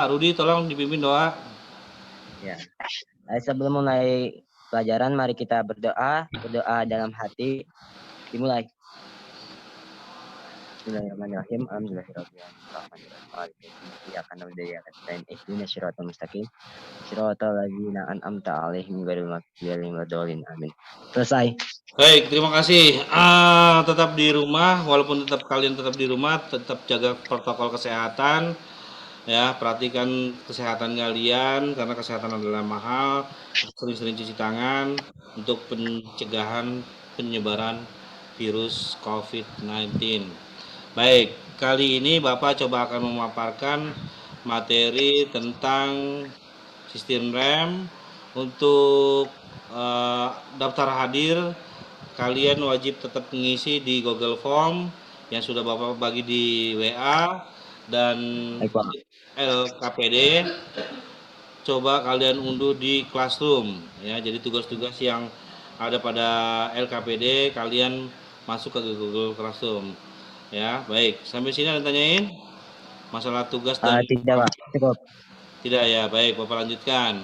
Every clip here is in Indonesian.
Pak Rudi, tolong dipimpin doa. Ya. Sebelum mulai pelajaran, mari kita berdoa dalam hati. Dimulai. Bismillahirrahmanirrahim. Alhamdulillahirrahmanirrahim. Iyyaka na'budu wa iyyaka nasta'in. Ihdinas siratal mustaqim. Siratal ladzina an'amta 'alaihim ghairil maghdubi 'alaihim waladdallin. Amin. Selesai. Baik, terima kasih. Tetap di rumah, walaupun kalian tetap di rumah, tetap jaga protokol kesehatan. Ya, perhatikan kesehatan kalian karena kesehatan adalah mahal. Sering-sering cuci tangan untuk pencegahan penyebaran virus COVID-19. Baik, kali ini Bapak coba akan memaparkan materi tentang sistem rem. Untuk daftar hadir, kalian wajib tetap mengisi di Google Form yang sudah Bapak bagi di WA dan LKPD. Coba kalian unduh di Classroom ya. Jadi tugas-tugas yang ada pada LKPD kalian masuk ke Google Classroom. Ya, baik. Sampai sini ada tanyain? Masalah tugas dan Tidak, Pak. Cukup. tidak ya. Baik, Bapak lanjutkan.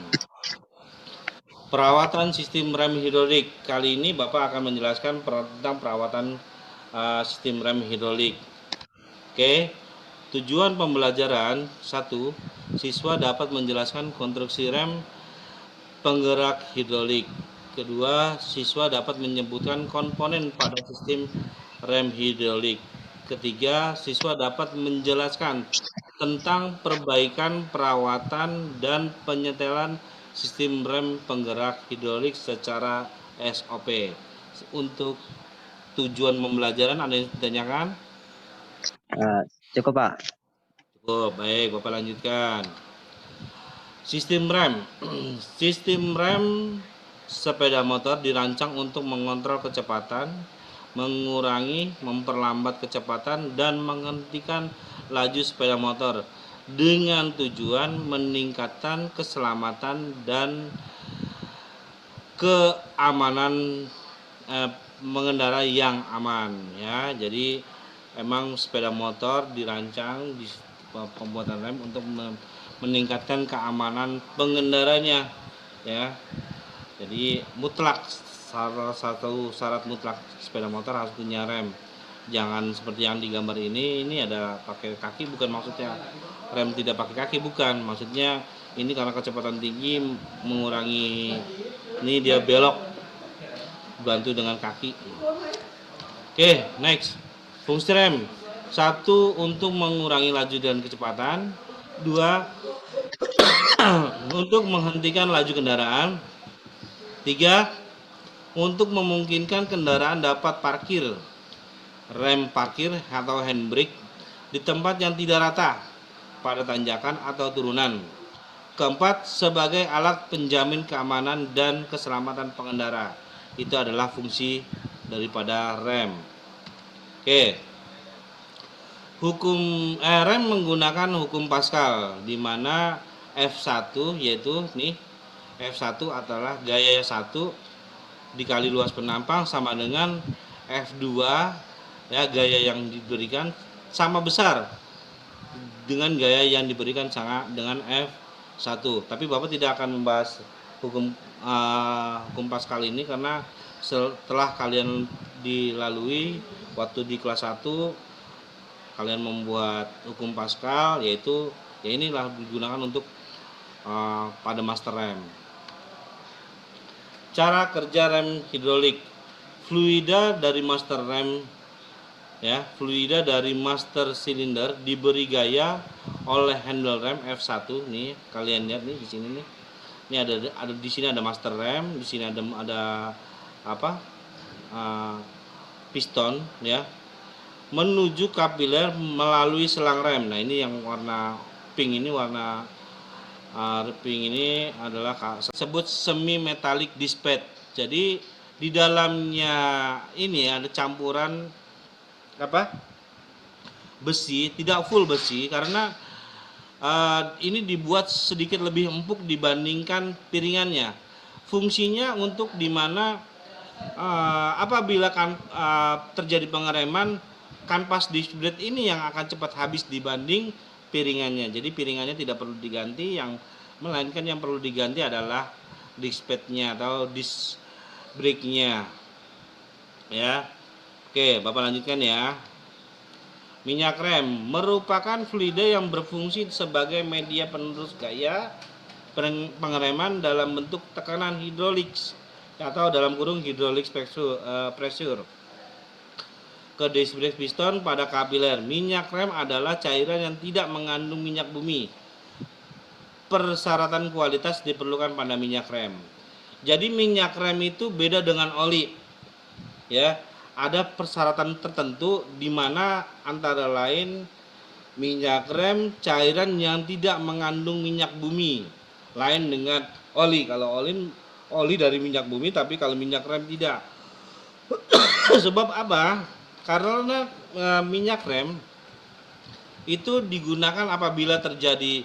Perawatan sistem rem hidrolik. Kali ini Bapak akan menjelaskan tentang perawatan sistem rem hidrolik. Oke. Tujuan pembelajaran 1. Siswa dapat menjelaskan konstruksi rem penggerak hidrolik. Kedua, siswa dapat menyebutkan komponen pada sistem rem hidrolik. Ketiga, siswa dapat menjelaskan tentang perbaikan, perawatan, dan penyetelan sistem rem penggerak hidrolik secara SOP. Untuk tujuan pembelajaran ada yang ditanyakan? Cukup, Pak. Cukup, baik, Bapak lanjutkan. Sistem rem. Sistem rem sepeda motor dirancang untuk mengontrol kecepatan, mengurangi, memperlambat kecepatan, dan menghentikan laju sepeda motor dengan tujuan meningkatkan keselamatan dan keamanan mengendarai yang aman ya. Jadi emang sepeda motor dirancang di pembuatan rem untuk meningkatkan keamanan pengendaranya ya. Jadi mutlak, salah satu syarat mutlak sepeda motor harus punya rem. Jangan seperti yang digambar ini ada pakai kaki, bukan maksudnya rem tidak pakai kaki, bukan. Maksudnya ini karena kecepatan tinggi mengurangi, ini dia belok bantu dengan kaki. Oke, next. Fungsi rem. 1. Untuk mengurangi laju dan kecepatan. 2. Untuk menghentikan laju kendaraan. 3. Untuk memungkinkan kendaraan dapat parkir, rem parkir atau handbrake di tempat yang tidak rata pada tanjakan atau turunan. 4. Sebagai alat penjamin keamanan dan keselamatan pengendara. Itu adalah fungsi daripada rem. Oke. Rem menggunakan hukum Pascal, di mana F1 yaitu nih, F1 adalah gaya 1 dikali luas penampang sama dengan F2 ya, gaya yang diberikan sama besar dengan gaya yang diberikan sama dengan F1. Tapi Bapak tidak akan membahas hukum Pascal ini karena setelah kalian dilalui waktu di kelas 1 kalian membuat hukum Pascal, yaitu ya inilah digunakan untuk pada master rem. Cara kerja rem hidrolik. Fluida dari master rem ya, fluida dari master silinder diberi gaya oleh handle rem F1 nih, kalian lihat nih di sini nih. Ini ada di sini ada master rem, di sini ada apa? Piston ya. Menuju kapiler melalui selang rem. Nah, ini yang warna pink ini, warna pink ini adalah disebut semi metallic displate. Jadi di dalamnya ini ada campuran apa? Besi, tidak full besi karena ini dibuat sedikit lebih empuk dibandingkan piringannya. Fungsinya untuk dimana apabila terjadi pengereman, kanvas displate ini yang akan cepat habis dibanding piringannya. Jadi piringannya tidak perlu diganti, melainkan yang perlu diganti adalah disc padnya atau disc brake-nya. Ya. Oke, Bapak lanjutkan ya. Minyak rem merupakan fluida yang berfungsi sebagai media penerus gaya pengereman dalam bentuk tekanan hidrolik atau dalam kurung hidrolik pressure ke disc brake piston pada kapiler. Minyak rem adalah cairan yang tidak mengandung minyak bumi. Persyaratan kualitas diperlukan pada minyak rem. Jadi minyak rem itu beda dengan oli. Ya, ada persyaratan tertentu di mana antara lain minyak rem cairan yang tidak mengandung minyak bumi. Lain dengan oli. Kalau oli dari minyak bumi, tapi kalau minyak rem tidak. Sebab apa? Karena minyak rem itu digunakan apabila terjadi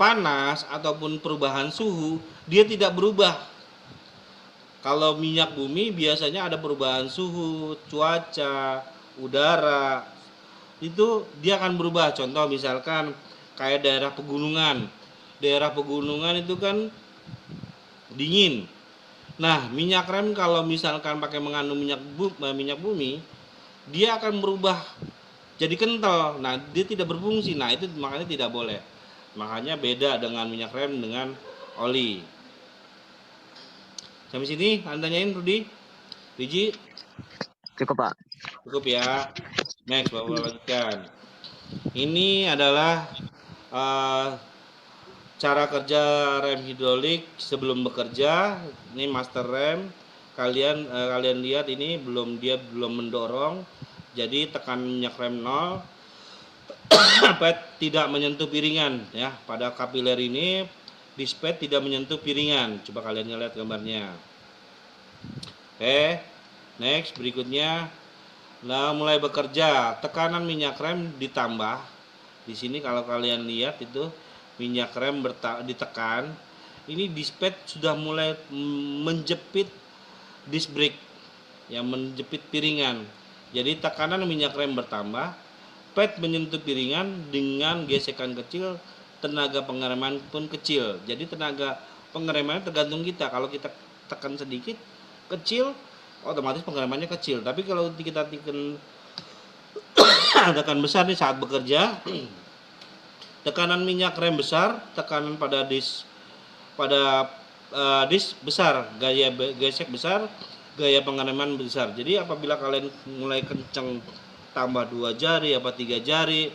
panas ataupun perubahan suhu, dia tidak berubah. Kalau minyak bumi biasanya ada perubahan suhu, cuaca, udara, itu dia akan berubah. Contoh misalkan kayak daerah pegunungan. Daerah pegunungan itu kan dingin. Nah, minyak rem kalau misalkan pakai mengandung minyak bumi, dia akan berubah jadi kental. Nah, dia tidak berfungsi. Nah, itu makanya tidak boleh. Makanya beda dengan minyak rem dengan oli. Sampai sini tanyain Rudi? Riji? Cukup, Pak. Cukup ya. Next, Bapak lanjutkan. Ini adalah cara kerja rem hidrolik sebelum bekerja. Ini master rem. Kalian lihat ini belum mendorong. Jadi tekan minyak rem 0. Pad tidak menyentuh piringan ya. Pada kapiler ini disc pad tidak menyentuh piringan. Coba kalian lihat gambarnya. Oke. Next, berikutnya. Nah, mulai bekerja, tekanan minyak rem ditambah. Di sini kalau kalian lihat itu minyak rem ditekan. Ini disc pad sudah mulai menjepit disc brake yang menjepit piringan. Jadi tekanan minyak rem bertambah, pad menyentuh piringan dengan gesekan kecil, tenaga pengereman pun kecil. Jadi tenaga pengeremannya tergantung kita. Kalau kita tekan sedikit, kecil, otomatis pengeremannya kecil. Tapi kalau kita tekan besar nih saat bekerja, tekanan minyak rem besar, tekanan pada disc besar, gaya gesek besar, gaya pengereman besar. Jadi apabila kalian mulai kencang tambah 2 jari apa 3 jari,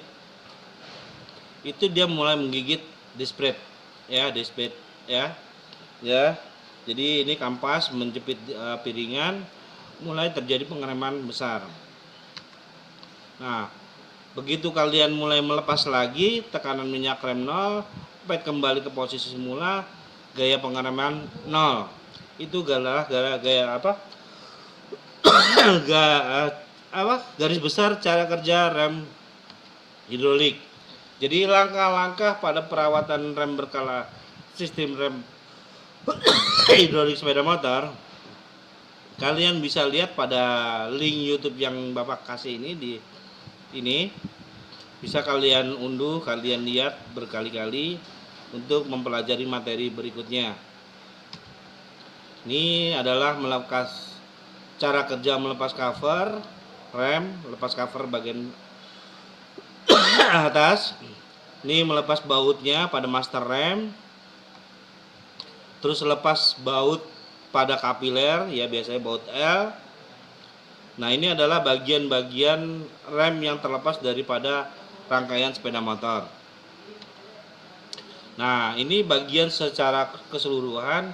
itu dia mulai menggigit disc brake ya, disc brake ya. Jadi ini kampas menjepit piringan, mulai terjadi pengereman besar. Nah, begitu kalian mulai melepas lagi, tekanan minyak rem 0, pad kembali ke posisi semula, gaya pengereman 0. Itu gaya apa? Garis besar cara kerja rem hidrolik. Jadi langkah-langkah pada perawatan rem berkala sistem rem hidrolik sepeda motor, kalian bisa lihat pada link YouTube yang Bapak kasih ini bisa kalian unduh, kalian lihat berkali-kali untuk mempelajari materi berikutnya. Ini adalah cara kerja melepas cover rem, lepas cover bagian atas. Ini melepas bautnya pada master rem. Terus lepas baut pada kapiler, ya biasanya baut L. Nah, ini adalah bagian-bagian rem yang terlepas daripada rangkaian sepeda motor. Nah, ini bagian secara keseluruhan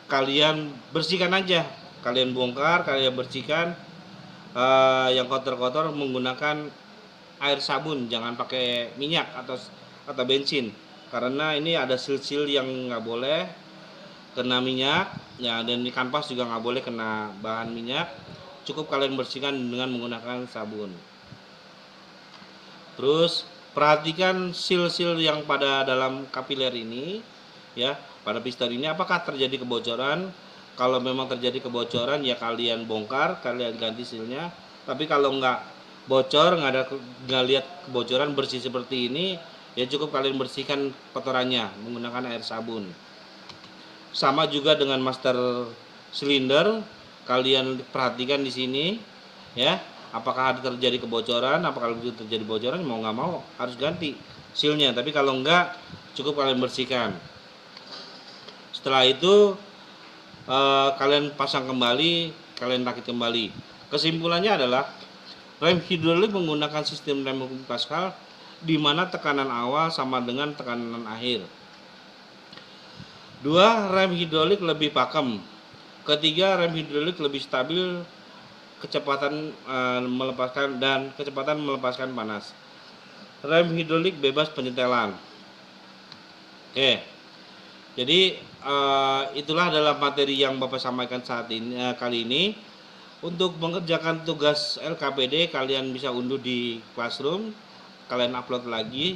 kalian bersihkan aja. Kalian bongkar, kalian bersihkan. Yang kotor-kotor menggunakan air sabun, jangan pakai minyak atau bensin. Karena ini ada sil-sil yang nggak boleh kena minyak ya, dan di kanvas juga nggak boleh kena bahan minyak. Cukup kalian bersihkan dengan menggunakan sabun. Terus perhatikan sil-sil yang pada dalam kapiler ini ya, pada piston ini apakah terjadi kebocoran. Kalau memang terjadi kebocoran ya kalian bongkar, kalian ganti silnya. Tapi kalau nggak bocor, nggak lihat kebocoran, bersih seperti ini, Ya cukup kalian bersihkan kotorannya menggunakan air sabun. Sama juga dengan master silinder, kalian perhatikan di sini ya, apakah ada terjadi kebocoran. Apakah begitu terjadi bocoran, mau nggak mau harus ganti sealnya. Tapi kalau enggak, cukup kalian bersihkan. Setelah itu kalian pasang kembali, kalian rakit kembali. Kesimpulannya adalah rem hidrolik menggunakan sistem rem hukum Pascal di mana tekanan awal sama dengan tekanan akhir. 2. Rem hidrolik lebih pakem. Ketiga, rem hidrolik lebih stabil kecepatan melepaskan panas. Rem hidrolik bebas penyetelan. Oke. Jadi itulah adalah materi yang Bapak sampaikan saat ini kali ini. Untuk mengerjakan tugas LKPD kalian bisa unduh di Classroom, kalian upload lagi